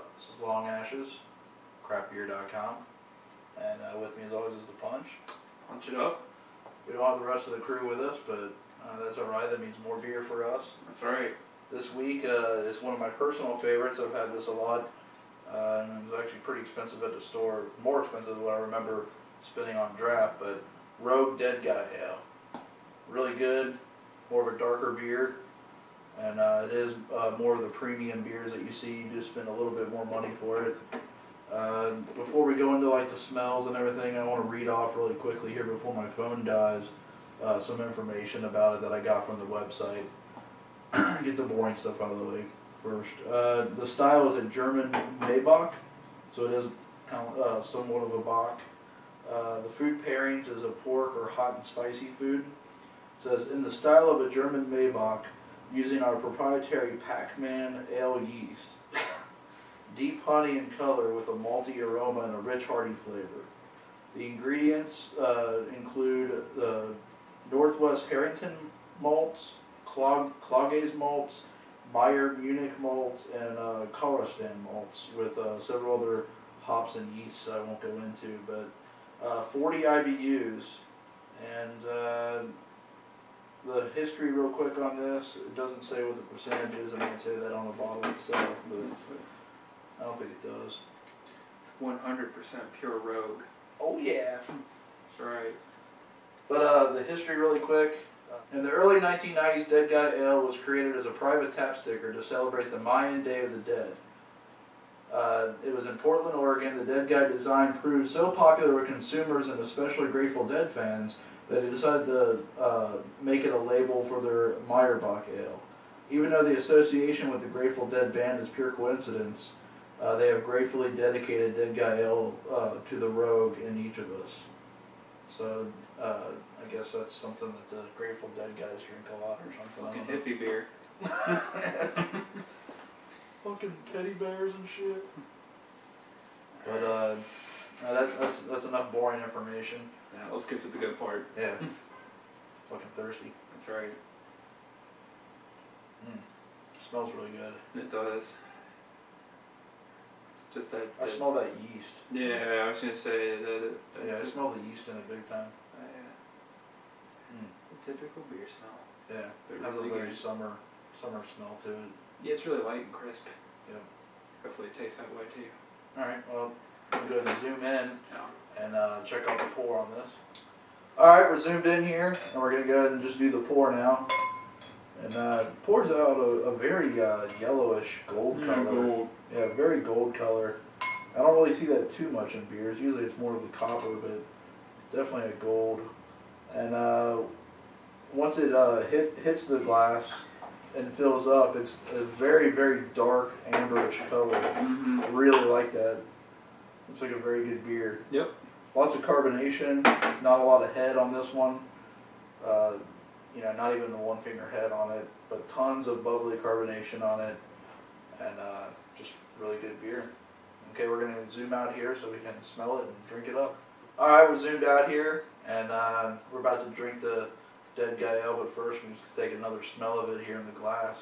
up? This is Long Ashes, craftbeer.com, and with me as always is the Punch. Punch it up. We don't have the rest of the crew with us, but that's alright, that means more beer for us. That's right. This week is one of my personal favorites. I've had this a lot, and it was actually pretty expensive at the store, more expensive than what I remember spending on draft, but Rouge Dead Guy Ale. Really good, more of a darker beer. And it is more of the premium beers that you see. You do spend a little bit more money for it. Before we go into like the smells and everything, I want to read off really quickly here before my phone dies some information about it that I got from the website. Get the boring stuff out of the way first. The style is a German Maybach, so it is kind of somewhat of a Bach. The food pairings is a pork or hot and spicy food. It says, in the style of a German Maybach, using our proprietary Pac-Man ale yeast. Deep honey in color with a malty aroma and a rich hearty flavor. The ingredients include the Northwest Harrington malts, Clogg's malts, Meyer Munich malts, and Colorstand malts with several other hops and yeasts I won't go into, but 40 IBUs. And the history real quick on this, it doesn't say what the percentage is. I might say that on the bottle itself, but I don't think it does. It's 100% pure Rogue. Oh yeah. That's right. But the history really quick. In the early 1990s, Dead Guy Ale was created as a private tap sticker to celebrate the Mayan Day of the Dead. It was in Portland, Oregon. The Dead Guy design proved so popular with consumers and especially Grateful Dead fans that they decided to make it a label for their Meyerbach Ale. Even though the association with the Grateful Dead band is pure coincidence, they have gratefully dedicated Dead Guy Ale to the Rogue in each of us. So I guess that's something that the Grateful Dead guys drink a lot or something. Fucking hippie beer. Fucking teddy bears and shit. But that's enough boring information. Yeah, let's get to the good part. Yeah. Fucking thirsty. That's right. Smells really good. It does. Just that. I smell that yeast. Yeah, I was gonna say that. Yeah, I smell the yeast in it big time. The typical beer smell. Yeah, it has a very summer smell to it. Yeah, it's really light and crisp. Yeah. Hopefully it tastes that way too. Alright, well, we'll go ahead and zoom in and check out the pour on this. Alright, we're zoomed in here, and we're going to go ahead and just do the pour now. And it pours out a very yellowish gold color. Gold. Yeah, very gold color. I don't really see that too much in beers. Usually it's more of the copper, but definitely a gold. And once it hits the glass and fills up, it's a very, very dark amberish color. I really like that. It's like a very good beer. Yep. Lots of carbonation, not a lot of head on this one. You know, not even the one finger head on it, but tons of bubbly carbonation on it, and just really good beer. Okay, we're going to zoom out here so we can smell it and drink it up. Alright, we're zoomed out here, and we're about to drink the Dead Guy Ale, but first we're just going to take another smell of it here in the glass.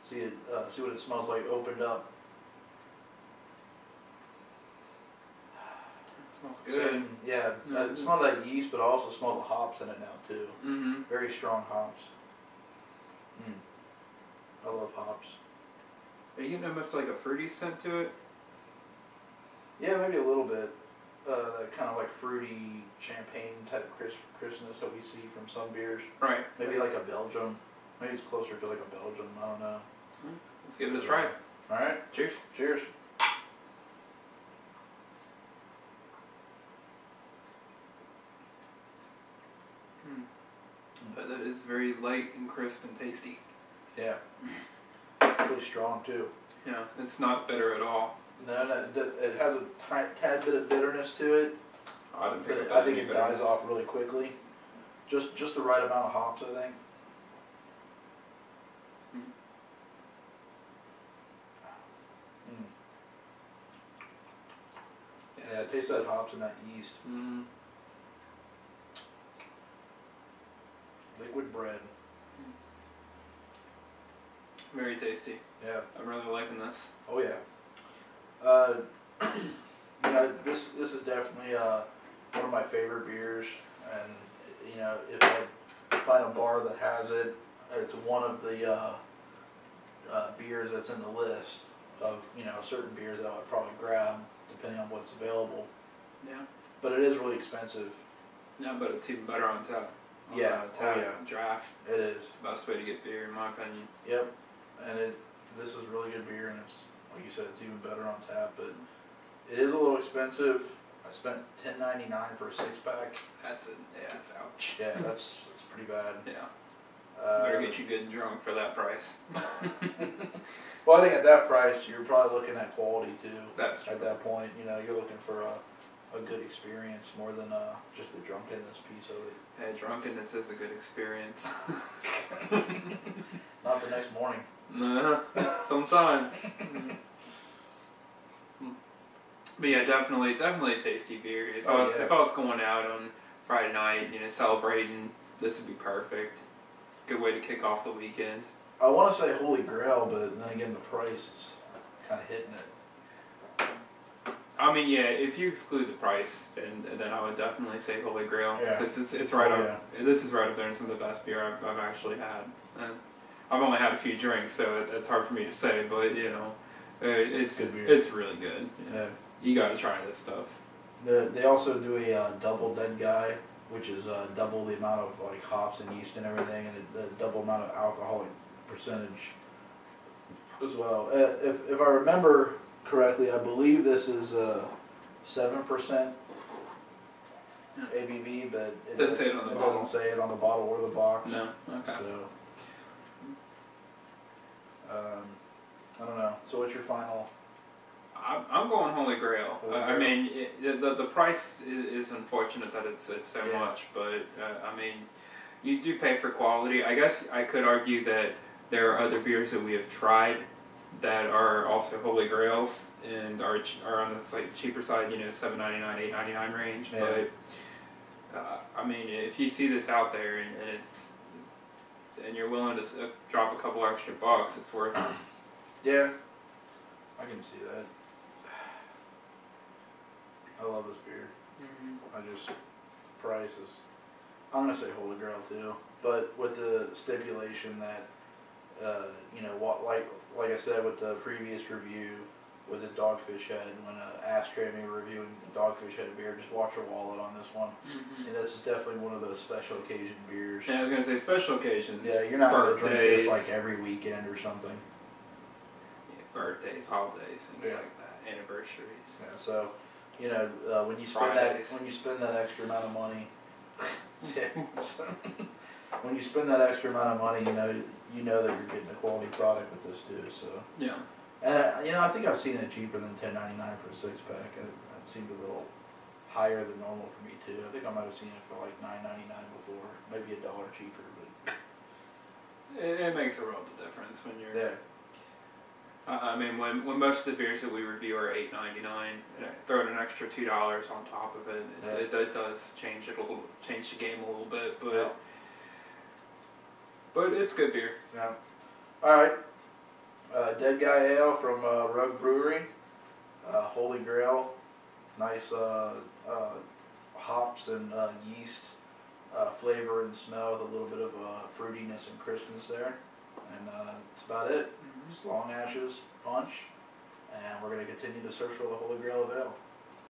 See what it smells like opened up. Smells good. So, yeah, I smell that yeast, but I also smell the hops in it now too. Very strong hops. I love hops. Are you getting almost like a fruity scent to it? Yeah, maybe a little bit. That kind of like fruity champagne type crispness that we see from some beers. Right. Maybe like a Belgium. Maybe it's closer to like a Belgium. I don't know. Let's give it a try. All right. Cheers. Cheers. But that is very light and crisp and tasty. Yeah. Really strong too. Yeah, it's not bitter at all. No, it has a tad bit of bitterness to it. I didn't pick up I think it dies off really quickly. Just the right amount of hops, I think. Yeah, it tastes like hops in that yeast. Liquid bread. Very tasty. Yeah. I'm really liking this. Oh yeah. Uh, you know, this is definitely one of my favorite beers, and you know, if I find a bar that has it, it's one of the beers that's in the list of, you know, certain beers that I would probably grab depending on what's available. Yeah. But it is really expensive. Yeah, but it's even better on tap. On, Yeah. tap Oh, yeah. draft. It is. It's the best way to get beer, in my opinion. Yep. And this is really good beer, and it's, like you said, it's even better on tap. But it is a little expensive. I spent $10.99 for a 6-pack. That's ouch. Yeah, that's pretty bad. Yeah. Better get you good and drunk for that price. Well, I think at that price, you're probably looking at quality too. That's true. At that point, you know, you're looking for a good experience more than just the drunkenness piece of it. Hey, drunkenness is a good experience. Not the next morning. Nah, sometimes. But yeah, definitely a tasty beer. If I was going out on Friday night, you know, celebrating, this would be perfect. Good way to kick off the weekend. I want to say Holy Grail, but then again, the price is kind of hitting it. I mean, yeah, if you exclude the price, then I would definitely say Holy Grail, because it's right up. Yeah. This is right up there in some of the best beer I've actually had. And I've only had a few drinks, so it's hard for me to say, but you know, it's really good. Yeah. You got to try this stuff. They also do a double Dead Guy, which is double the amount of like hops and yeast and everything, and the double amount of alcoholic percentage as well. If I remember correctly, I believe this is 7% ABV, but it doesn't say it on the bottle or the box. No. Okay. So, I don't know. So what's your final? I'm going Holy Grail. I mean, the price is unfortunate that it's so much, but I mean, you do pay for quality. I guess I could argue that there are other beers that we have tried that are also Holy Grails and are on the like cheaper side, you know, $7.99, $8.99 range. Yeah. But I mean, if you see this out there and you're willing to drop a couple extra bucks, it's worth it. Yeah, I can see that. I love this beer. Mm-hmm. Price is, I'm gonna say Holy Grail too, but with the stipulation that, you know, like I said with the previous review with the Dogfish Head, when Ashtray and me were reviewing the Dogfish Head beer, just watch your wallet on this one. Mm-hmm. And this is definitely one of those special occasion beers. Yeah, I was gonna say special occasions. Yeah, you're not gonna drink this like every weekend or something. Yeah, birthdays, holidays, things like that, anniversaries. Yeah, so. You know, when you spend that extra amount of money, when you spend that extra amount of money, you know that you're getting a quality product with this too. So yeah, and you know, I think I've seen it cheaper than $10.99 for a 6-pack. It seemed a little higher than normal for me too. I think I might have seen it for like $9.99 before, maybe $1 cheaper, but it makes a world of difference when you're. Yeah. I mean, when most of the beers that we review are $8.99, and throw in an extra $2 on top of it, it does change the game a little bit, but it's good beer. Yeah. All right. Dead Guy Ale from Rouge Brewery, Holy Grail, nice hops and yeast flavor and smell with a little bit of fruitiness and crispness there, and that's about it. Long Ashes Punch, and we're going to continue to search for the Holy Grail of Ale.